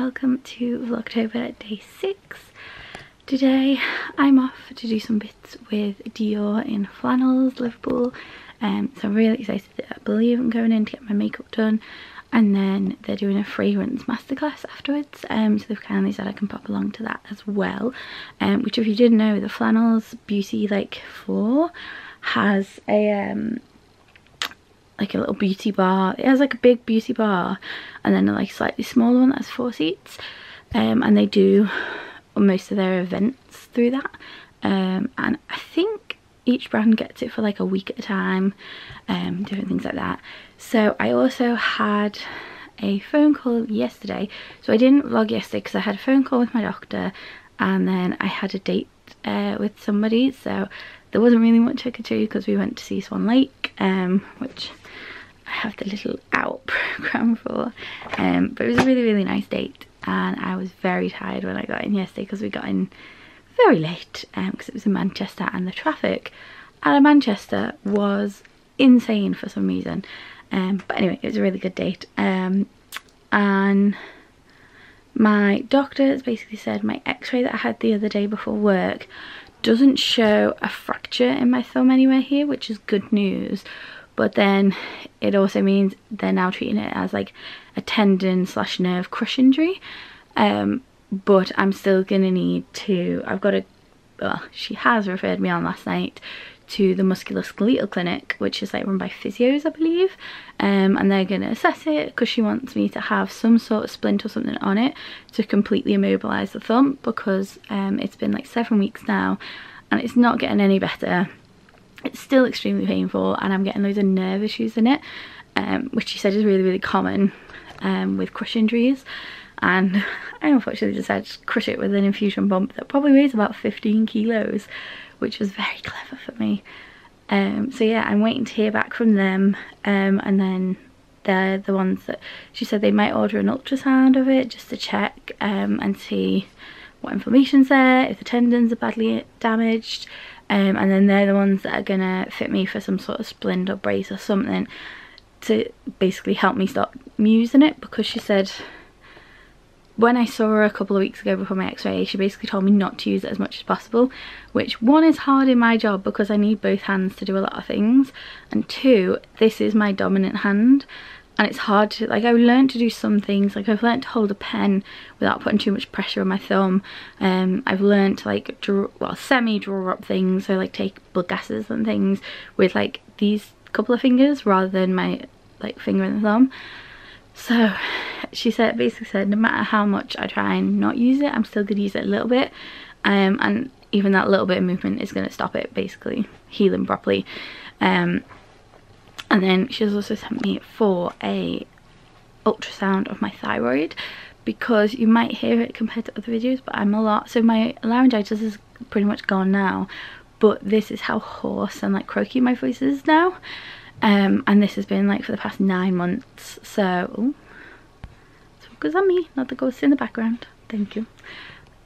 welcome to Vlogtober day 6. Today I'm off to do some bits with Dior in Flannels Liverpool, so I'm really excited. I believe I'm going in to get my makeup done, and then they're doing a fragrance masterclass afterwards, so they've kindly said I can pop along to that as well, which if you didn't know, the Flannels beauty floor has a like a little beauty bar. It has like a big beauty bar and then a like slightly smaller one that has 4 seats, and they do most of their events through that, and I think each brand gets it for like a week at a time, different things like that. So I also had a phone call yesterday, so I didn't vlog yesterday because I had a phone call with my doctor and then I had a date with somebody, so there wasn't really much I could do because we went to see Swan Lake, which I have the little out program for, but it was a really nice date, and I was very tired when I got in yesterday because we got in very late because it was in Manchester, and the traffic out of Manchester was insane for some reason, but anyway, it was a really good date, and my doctor has basically said my x-ray that I had the other day before work doesn't show a fracture in my thumb anywhere here, which is good news, but then it also means they're now treating it as like a tendon / nerve crush injury, but I'm still gonna need to, well, she has referred me on last night to the musculoskeletal clinic, which is like run by physios, I believe, and they're gonna assess it because she wants me to have some sort of splint or something on it to completely immobilize the thumb, because it's been like 7 weeks now and it's not getting any better. It's still extremely painful and I'm getting loads of nerve issues in it, which she said is really common with crush injuries, and I unfortunately just had to crush it with an infusion pump that probably weighs about 15 kilos, which was very clever for me. So yeah, I'm waiting to hear back from them, and then they're the ones that she said they might order an ultrasound of it just to check and see what inflammation's there, if the tendons are badly damaged, and then they're the ones that are gonna fit me for some sort of splint or brace or something to basically help me stop using it, because she said when I saw her a couple of weeks ago before my x-ray, she basically told me not to use it as much as possible, which one is hard in my job because I need both hands to do a lot of things, and two, this is my dominant hand and it's hard to, like, I've learned to do some things, like I've learned to hold a pen without putting too much pressure on my thumb, I've learned to like draw, well, semi-draw up things, so like take blood gases and things with like these couple of fingers rather than my like finger and thumb. So she said, basically said, no matter how much I try and not use it, I'm still going to use it a little bit, and even that little bit of movement is going to stop it basically healing properly. And then she's also sent me for a ultrasound of my thyroid, because you might hear it compared to other videos, but I'm a lot, so my laryngitis is pretty much gone now, but this is how hoarse and like croaky my voice is now. And this has been like for the past 9 months, so ooh, focus on me, not the ghost in the background, thank you.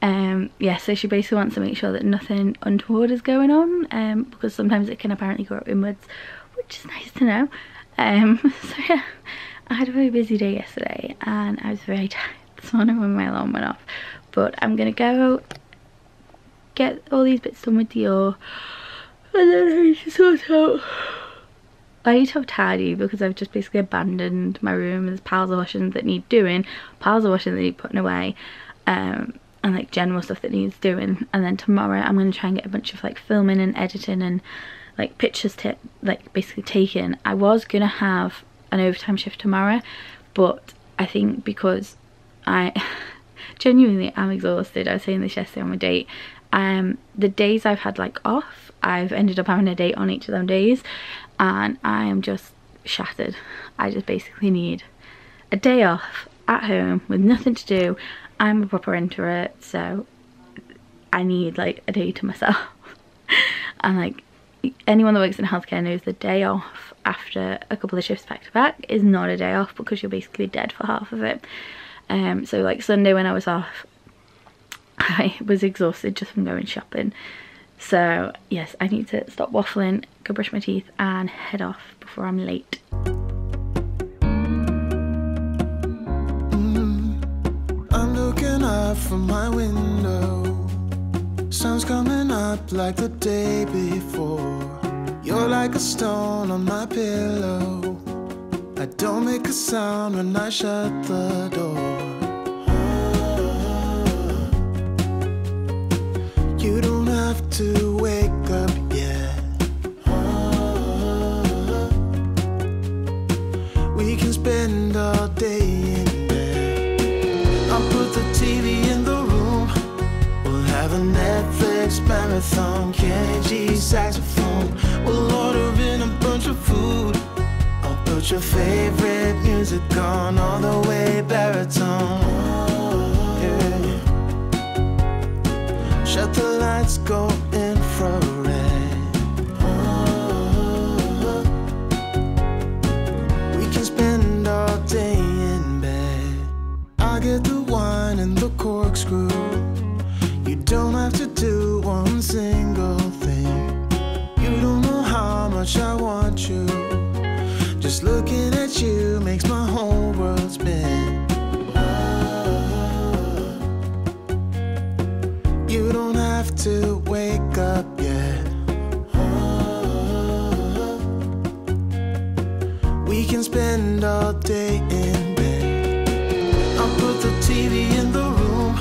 Yeah, so she basically wants to make sure that nothing untoward is going on, because sometimes it can apparently go inwards, which is nice to know. So yeah, I had a very busy day yesterday and I was very tired this morning when my alarm went off, but I'm gonna go get all these bits done with Dior, and then I need to sort out, I need to have tidy because I've just basically abandoned my room. There's piles of washing that need doing, piles of washing that need putting away, and like general stuff that needs doing, and then tomorrow I'm going to try and get a bunch of like filming and editing and like pictures like basically taken. I was going to have an overtime shift tomorrow, but I think because I genuinely am exhausted, I was saying this yesterday on my date, the days I've had like off, I've ended up having a date on each of them days, and I am just shattered. I just basically need a day off at home with nothing to do. I'm a proper introvert, so I need like a day to myself. And like anyone that works in healthcare knows the day off after a couple of shifts back to back is not a day off, because you're basically dead for half of it. So like Sunday when I was off, I was exhausted just from going shopping. So yes, I need to stop waffling, go brush my teeth and head off before I'm late. Under up from my window. Sun's coming up like the day before. You're like a stone on my pillow. I don't make a sound when I shut the door. You don't have to wake up yet. We can spend all day in bed. I'll put the TV in the room. We'll have a Netflix marathon. Kenny G saxophone. We'll order in a bunch of food. I'll put your favorite music on all the way baritone. Yeah. Shut the lights, go infrared. We can spend all day in bed. I get the wine and the corkscrew. You don't have to do one single thing. You don't know how much I want you. Just looking at you makes my whole world spin. You don't have to wake up yet. We can spend all day in bed. I'll put the TV in the room.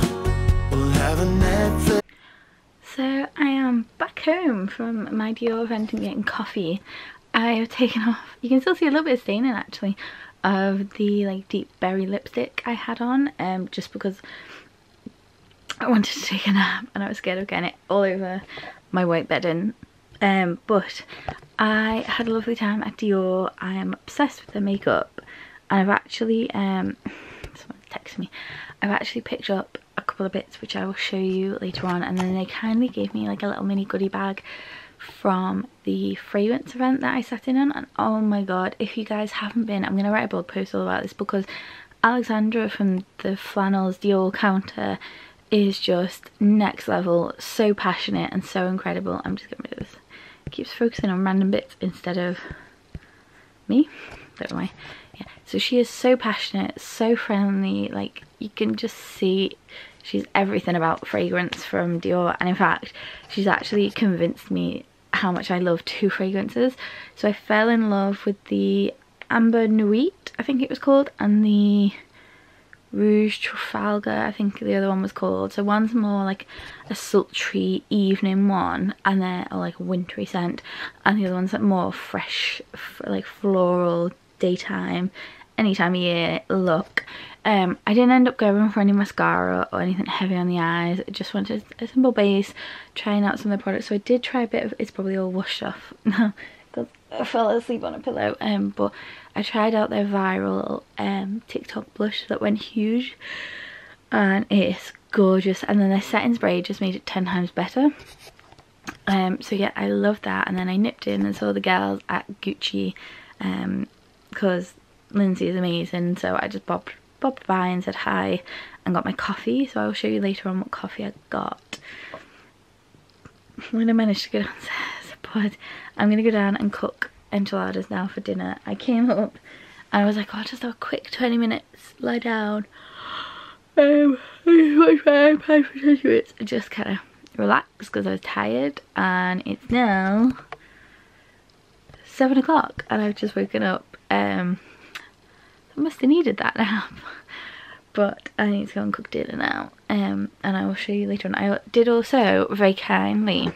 We'll have a Netflix. So I am back home from my Dior event and getting coffee. I have taken off, you can still see a little bit of staining actually, of the like deep berry lipstick I had on, just because I wanted to take a nap and I was scared of getting it all over my white bedding. But I had a lovely time at Dior. I am obsessed with their makeup, and I've actually, someone texted me, I've actually picked up a couple of bits which I will show you later on, and then they kindly gave me like a little mini goodie bag from the fragrance event that I sat in on. And oh my god, if you guys haven't been, I'm gonna write a blog post all about this, because Alexandra from the Flannels Dior counter is just next level, so passionate and so incredible. I'm just getting rid of this. It keeps focusing on random bits instead of me. Don't know why. Yeah, so she is so passionate, so friendly, like you can just see she's everything about fragrance from Dior. And in fact, she's actually convinced me how much I love two fragrances. So I fell in love with the Amber Nuit, I think it was called, and the Rouge Trafalgar, I think the other one was called. So one's more like a sultry evening one, and then or like a wintry scent, and the other one's like more fresh, like floral, daytime, any time of year look. I didn't end up going for any mascara or anything heavy on the eyes. I just wanted a simple base, trying out some of the products. So I did try a bit of, it's probably all washed off now because I fell asleep on a pillow, but I tried out their viral TikTok blush that went huge, and it's gorgeous. And then their setting spray just made it 10 times better. So yeah, I love that. And then I nipped in and saw the girls at Gucci because Lindsay is amazing, so I just popped by and said hi and got my coffee. So I'll show you later on what coffee I got when I managed to go downstairs. But I'm gonna go down and cook enchiladas now for dinner. I came up and I was like, oh, I'll just have a quick 20 minutes, lie down, just kind of relax because I was tired. And it's now 7 o'clock and I've just woken up. I must have needed that nap, but I need to go and cook dinner now, and I will show you later on. I did also very kindly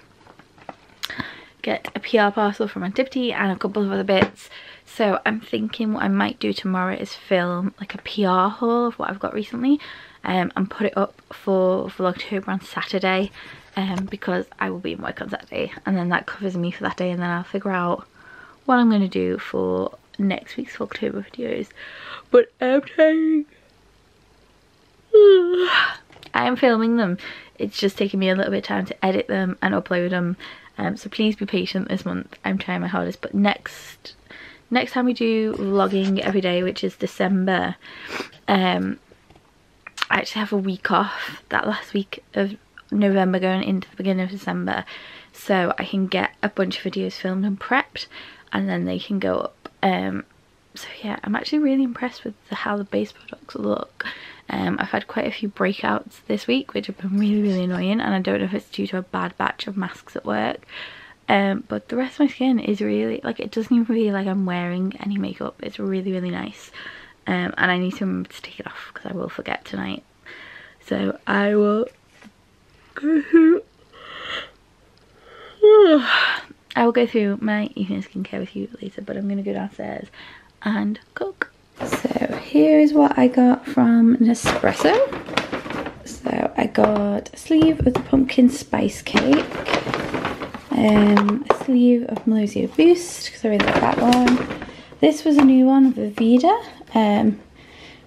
get a PR parcel from Antipty and a couple of other bits, so I'm thinking what I might do tomorrow is film like a PR haul of what I've got recently, and put it up for Vlogtober on Saturday, because I will be in work on Saturday, and then that covers me for that day, and then I'll figure out what I'm going to do for next week's Vlogtober videos. But I am filming them. It's just taking me a little bit of time to edit them and upload them, so please be patient this month. I'm trying my hardest. But next time we do vlogging every day, which is December, I actually have a week off that last week of November going into the beginning of December, so I can get a bunch of videos filmed and prepped, and then they can go up. So yeah, I'm actually really impressed with how the base products look. I've had quite a few breakouts this week, which have been really annoying, and I don't know if it's due to a bad batch of masks at work. But the rest of my skin is really, like, it doesn't even feel like I'm wearing any makeup. It's really nice. And I need to remember to take it off because I will forget tonight. So I will go through my evening skincare with you later, but I'm going to go downstairs and cook. So here is what I got from Nespresso. So I got a sleeve of the pumpkin spice cake, a sleeve of Melosio Boost because I really like that one. This was a new one, Vivida,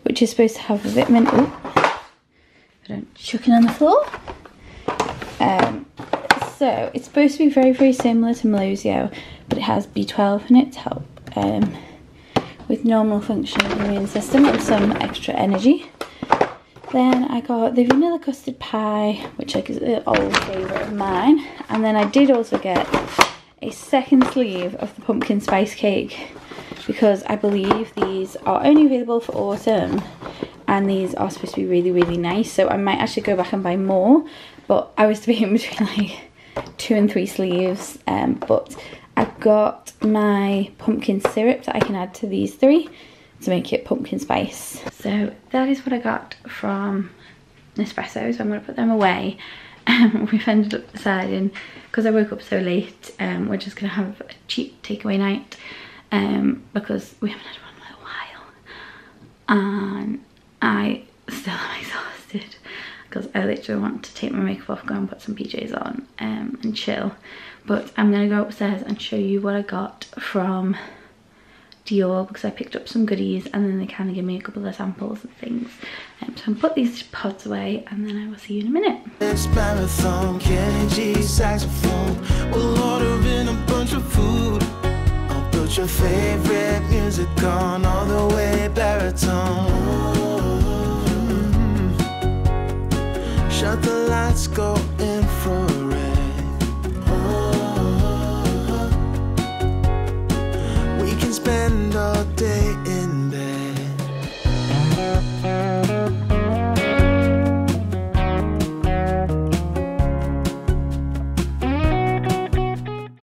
which is supposed to have a vitamin. Oh, I don't chuck it on the floor. So it's supposed to be very similar to Melosio, but it has B12 in it to help with normal functioning of the immune system and some extra energy. Then I got the vanilla custard pie, which is an old favourite of mine. And then I did also get a second sleeve of the pumpkin spice cake because I believe these are only available for autumn and these are supposed to be really nice. So I might actually go back and buy more, but I was debating between like 2 and 3 sleeves. But I got my pumpkin syrup that I can add to these 3 to make it pumpkin spice. So that is what I got from Nespresso, so I'm going to put them away. We've ended up deciding, because I woke up so late, we're just going to have a cheap takeaway night because we haven't had one in a while and I still am exhausted because I literally want to take my makeup off, go and put some PJs on and chill. But I'm going to go upstairs and show you what I got from Dior because I picked up some goodies and then they kind of give me a couple of samples and things. So I'll put these pods away and then I will see you in a minute. Marathon, Kenny G, saxophone. We'll order in a bunch of food. I'll put your favorite music on all the way baritone. Shut the lights, go infrared. We can spend